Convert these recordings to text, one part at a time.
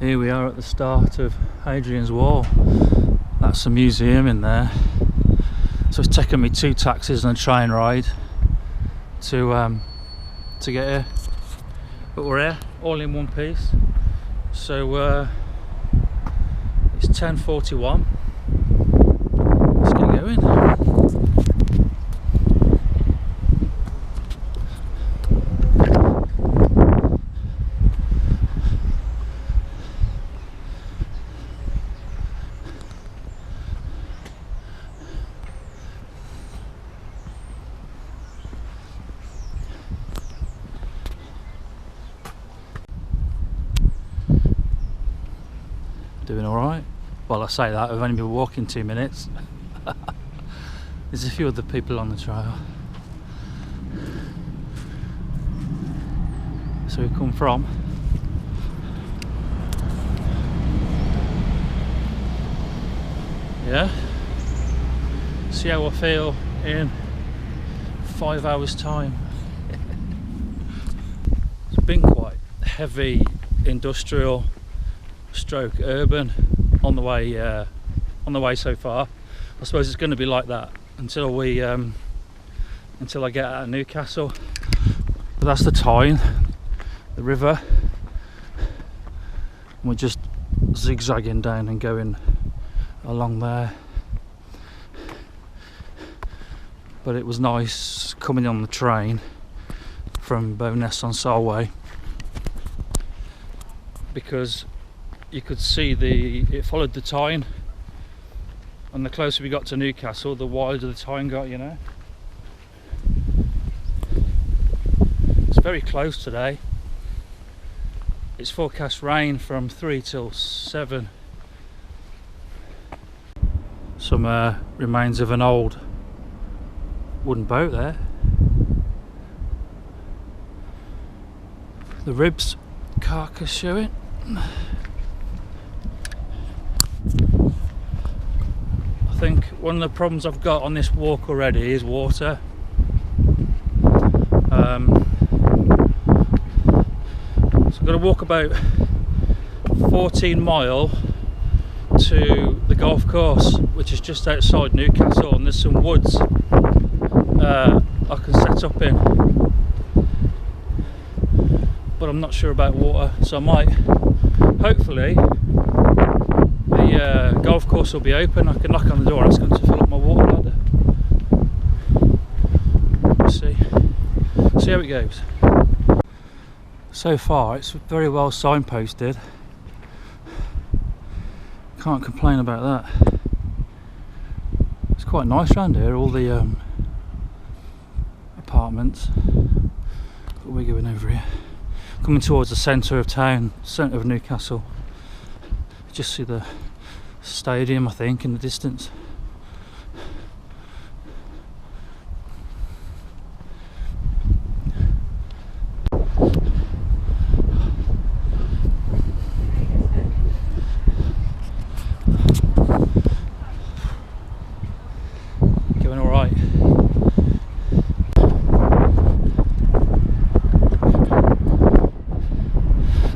Here we are at the start of Hadrian's Wall. That's a museum in there. So it's taken me 2 taxis and a train ride to get here. But we're here, all in one piece. So it's 10:41. Let's get going. Doing alright? Well, I say that, I've only been walking 2 minutes. There's a few other people on the trail. So we come from see how I feel in 5 hours time. It's been quite heavy industrial stroke urban on the way so far. I suppose it's going to be like that until I get out of Newcastle. But that's the Tyne, the river, and we're just zigzagging down and going along there. But it was nice coming on the train from Bowness on Solway, because you could see it followed the Tyne, and the closer we got to Newcastle, the wider the Tyne got, you know. It's very close today. It's forecast rain from 3 till 7. Some remains of an old wooden boat there. The ribs carcass showing. I think one of the problems I've got on this walk already is water. So I've got to walk about 14 mile to the golf course, which is just outside Newcastle, and there's some woods I can set up in, but I'm not sure about water, so I might, hopefully the golf course will be open. I can knock on the door and ask them to fill up my water ladder. Let's see how it goes. So far it's very well signposted, can't complain about that. It's quite nice around here, all the apartments. But we're going over here, coming towards the centre of town, centre of Newcastle. Just see the stadium, I think, in the distance. Going all right.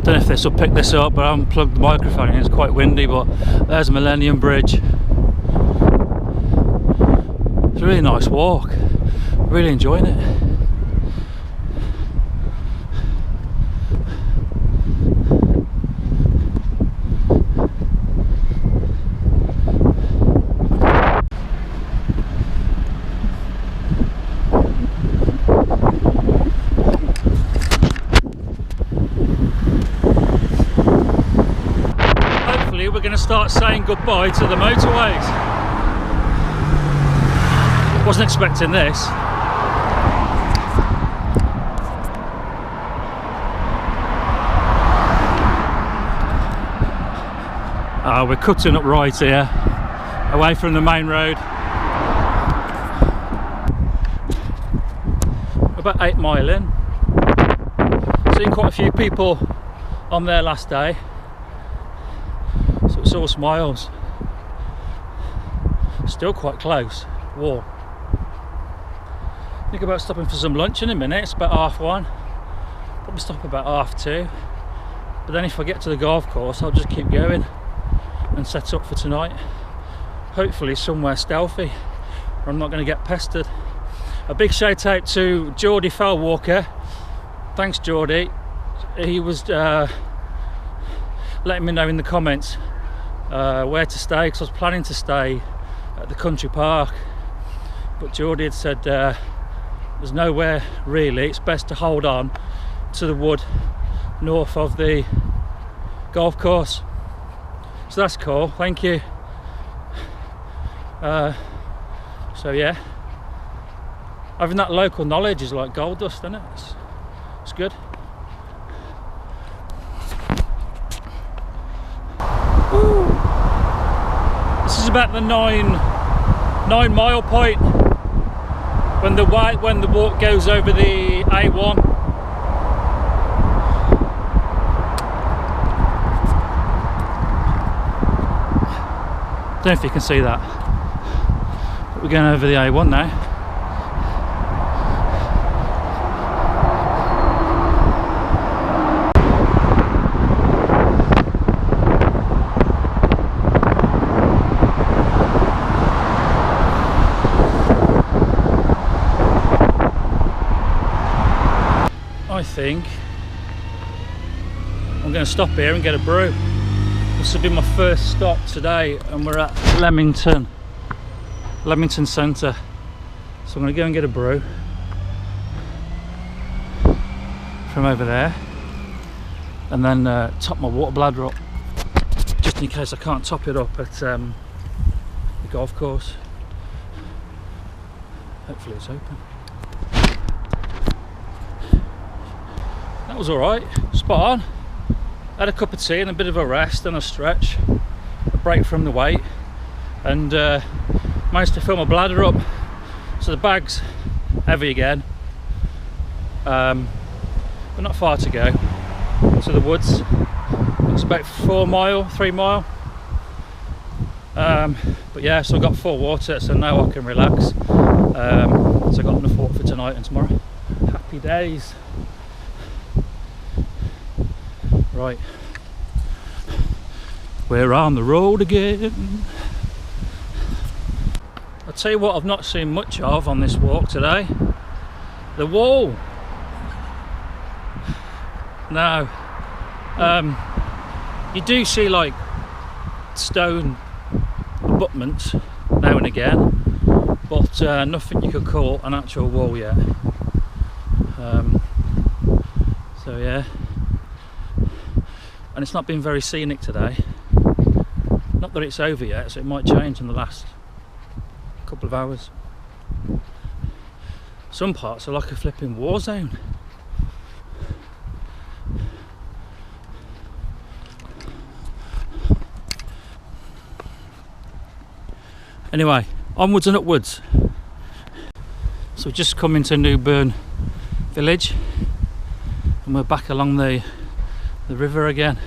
Don't know if this will pick this up, but I haven't plugged the microphone in. It's quite windy, but there's Millennium Bridge. It's a really nice walk. Really enjoying it. We're going to start saying goodbye to the motorways. Wasn't expecting this. We're cutting up right here, away from the main road. About 8 mile in. Seen quite a few people on there last day. So it's all smiles. Still quite close, warm. Think about stopping for some lunch in a minute. It's about 1:30. Probably stop about 2:30. But then if I get to the golf course, I'll just keep going and set up for tonight. Hopefully somewhere stealthy where I'm not going to get pestered. A big shout out to Geordie Fellwalker. Thanks Geordie. He was letting me know in the comments where to stay, because I was planning to stay at the country park, but Geordie had said there's nowhere really, it's best to hold on to the wood north of the golf course. So that's cool, thank you. So yeah, having that local knowledge is like gold dust, isn't it? It's good. Woo. This is about the 9-mile point when the walk goes over the A1. Don't know if you can see that, but we're going over the A1 now. I think I'm going to stop here and get a brew. This will be my first stop today, and we're at Leamington Centre. So I'm going to go and get a brew from over there, and then top my water bladder up, just in case I can't top it up at the golf course. Hopefully it's open. That was alright, spot on. Had a cup of tea and a bit of a rest and a stretch, a break from the weight, and managed to fill my bladder up. So the bag's heavy again, but not far to go to the woods. It's about 3 mile. But yeah, so I got full water, so now I can relax. So I got enough water for tonight and tomorrow. Happy days. Right, we're on the road again. I'll tell you what I've not seen much of on this walk today: the wall. Now, you do see like stone abutments now and again, but nothing you could call an actual wall yet. So yeah. And it's not been very scenic today. Not that it's over yet, so it might change in the last couple of hours. Some parts are like a flipping war zone. Anyway, onwards and upwards. So we've just come into Newburn village, and we're back along the river again.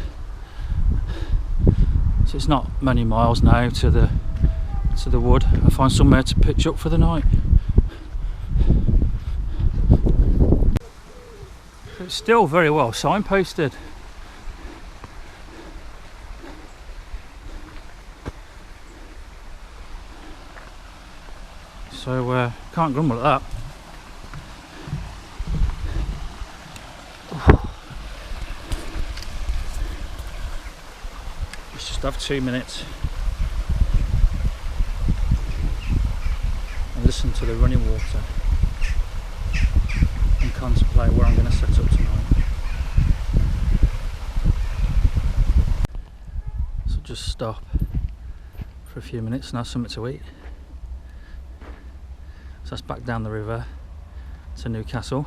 So it's not many miles now to the wood. I'll find somewhere to pitch up for the night. It's still very well signposted. So can't grumble at that. Just have 2 minutes and listen to the running water and contemplate where I'm going to set up tonight. So just stop for a few minutes and have something to eat. So that's back down the river to Newcastle,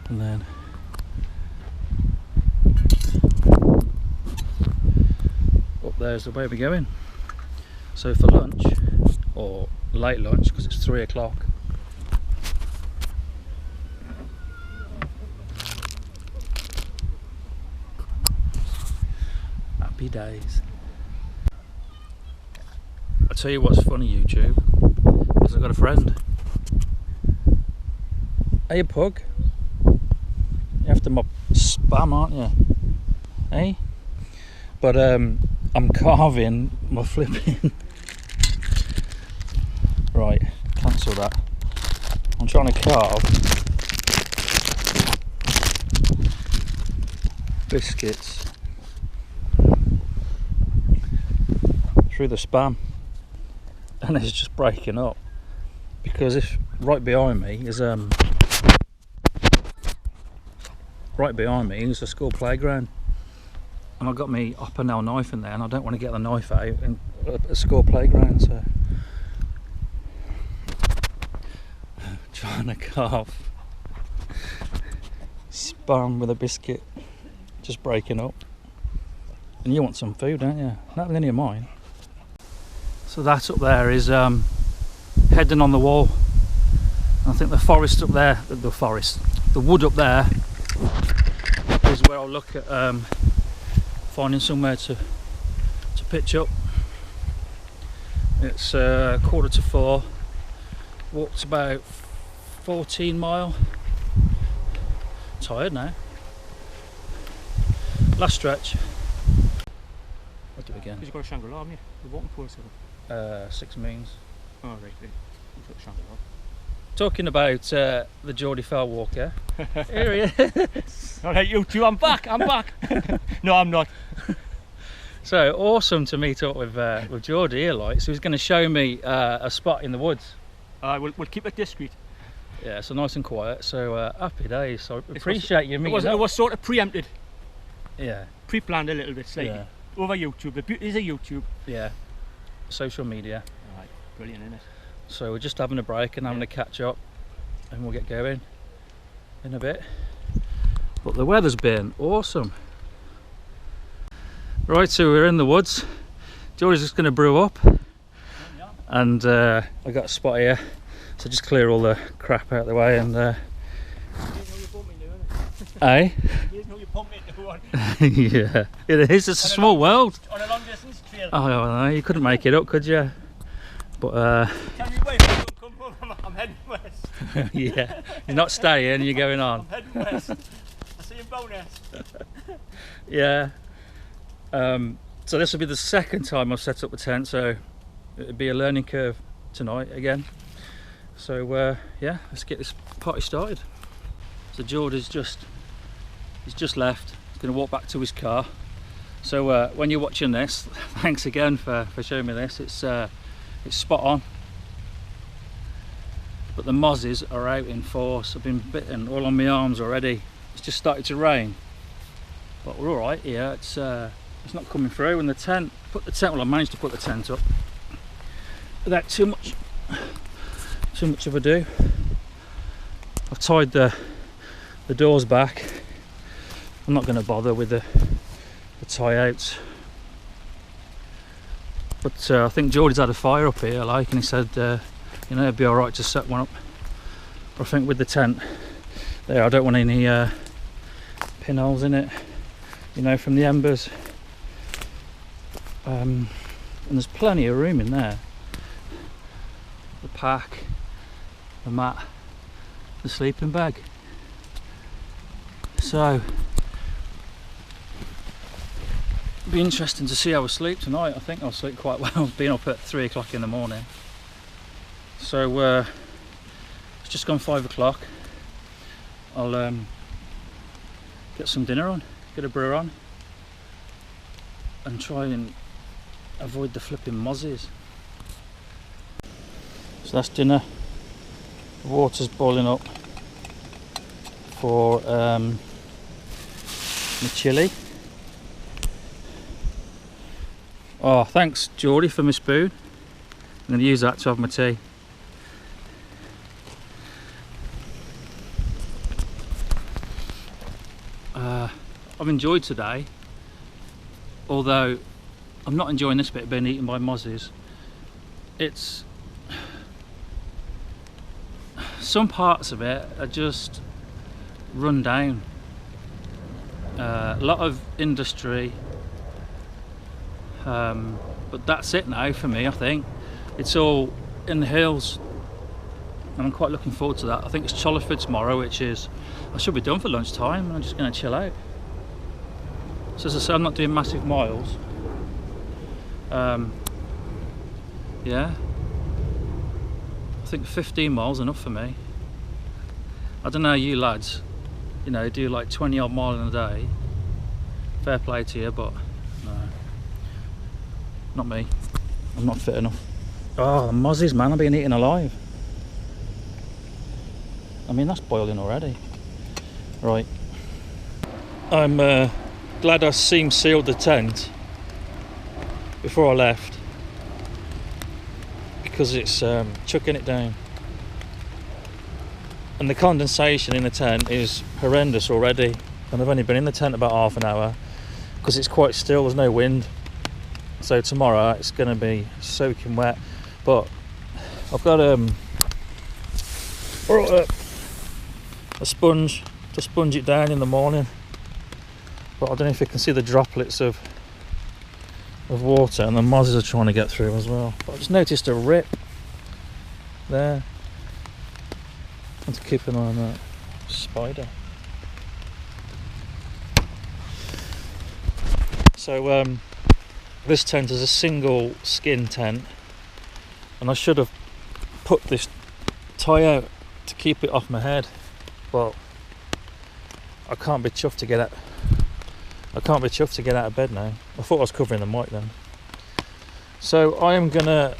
and then up there's the way we're going. So for lunch, or late lunch because it's 3 o'clock, happy days. I'll tell you what's funny, YouTube, because I've got a friend. Hey, pug. You after my spam, aren't you? Eh? But I'm carving my flipping. Right, cancel that. I'm trying to carve biscuits through the spam, and it's just breaking up because if right behind me is a school playground, and I've got my upper nail knife in there, and I don't want to get the knife out in a school playground, so trying to carve spam with a biscuit, just breaking up. And you want some food, don't you? Not any of mine. So that up there is Heddon On The Wall. I think the forest up there, the wood up there is where I'll look at finding somewhere to pitch up. It's 3:45. Walked about 14 mile. Tired now. Last stretch. I'll do it again. You've got a Shangri-La, haven't you? The walking course. 6 means. Oh right, you took Shangri-La. Talking about the Geordie Fell walk, yeah? Here he is. Alright, you two, I'm back. No, I'm not. So awesome to meet up with Geordie here, like. So he's going to show me a spot in the woods. We'll keep it discreet. Yeah, so nice and quiet. So happy days. So appreciate you meeting it up. was sort of preempted. Yeah. Pre-planned a little bit, slightly. Yeah. Over YouTube. The beauty is a YouTube. Yeah. Social media. Alright, brilliant, isn't it? So we're just having a break and having a catch up, and we'll get going in a bit. But the weather's been awesome. Right, so we're in the woods. George's just going to brew up, and I got a spot here, so just clear all the crap out of the way and. Eh? Yeah, it is. It's a small world. On a long distance trail. Oh no, you couldn't make it up, could you? But Tell me wait, come home. I'm heading west. yeah, you're not staying. You're going on. I'm heading west. I see you bonus. Yeah. So this will be the second time I've set up a tent, so it'll be a learning curve tonight again. So yeah, let's get this party started. So George is just left. He's going to walk back to his car. So when you're watching this, thanks again for showing me this. It's spot on. But the mozzies are out in force. I've been bitten all on my arms already. It's just started to rain, but we're all right here. It's not coming through. And the tent, well, I managed to put the tent up without too much of ado. I've tied the doors back. I'm not going to bother with the tie outs, but I think Geordie's had a fire up here, like, and he said you know, it'd be all right to set one up. But I think with the tent there, I don't want any pinholes in it, you know, from the embers. And there's plenty of room in there. The pack, the mat, the sleeping bag. So it'll be interesting to see how I sleep tonight. I think I'll sleep quite well, being up at 3 o'clock in the morning. So it's just gone 5 o'clock. I'll get some dinner on, get a brew on, and try and avoid the flipping mozzies. So that's dinner. The water's boiling up for my chilli. Oh, thanks Geordie for my spoon. I'm going to use that to have my tea. I've enjoyed today, although I'm not enjoying this bit of being eaten by mozzies. It's some parts of it are just run down. A lot of industry, but that's it now for me. I think it's all in the hills, and I'm quite looking forward to that. I think it's Choliford tomorrow, which is, I should be done for lunchtime, and I'm just going to chill out. So as I say, I'm not doing massive miles. Yeah, I think 15 miles enough for me. I don't know how you lads, you know, do like 20 odd miles in a day. Fair play to you, but no, not me. I'm not fit enough. Oh, the mozzies, man, I'm being eaten alive. I mean, that's boiling already. Right. I'm glad I seam sealed the tent before I left, because it's chucking it down. And the condensation in the tent is horrendous already. And I've only been in the tent about half an hour because it's quite still, there's no wind. So tomorrow it's going to be soaking wet. But I've got a sponge to sponge it down in the morning. But I don't know if you can see the droplets of water, and the mozzies are trying to get through as well. But I just noticed a rip there. I want to keep an eye on that spider. So this tent is a single skin tent, and I should have put this tie out to keep it off my head, but I can't be chuffed to get out. I can't be chuffed to get out of bed now. I thought I was covering the mic then. So I am gonna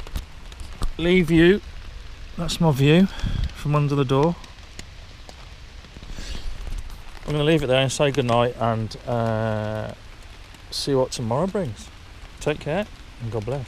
leave you. That's my view from under the door. I'm gonna leave it there and say goodnight, and see what tomorrow brings. Take care and God bless.